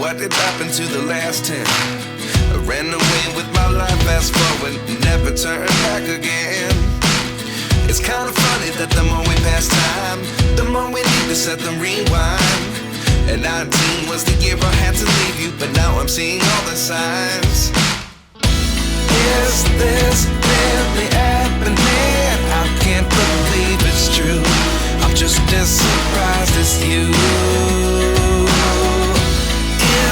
what did happen to the last 10? I ran away with my life, fast forward, never turn back again. It's kind of funny that the more we pass time, the more we need to set them rewind. And 19 was the year I had to leave you, but now I'm seeing all the signs. Is this really happening? I can't believe it's true. I'm just as surprised as you.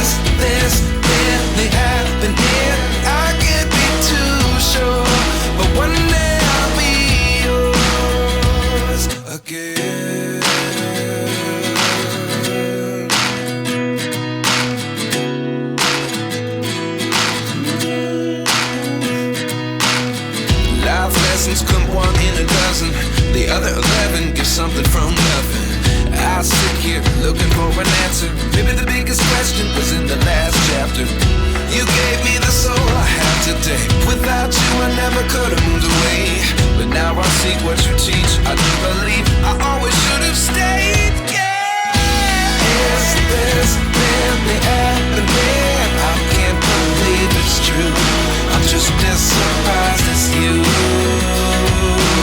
Is this really happening? I can't be too sure, but one day I'll be yours again. Life lessons come one in a dozen. The other 11 give something from nothing. I sit here looking for an answer. Maybe the biggest question was in the last chapter. You gave me the soul I have today. Without you I never could have moved away. But now I see what you teach. I do believe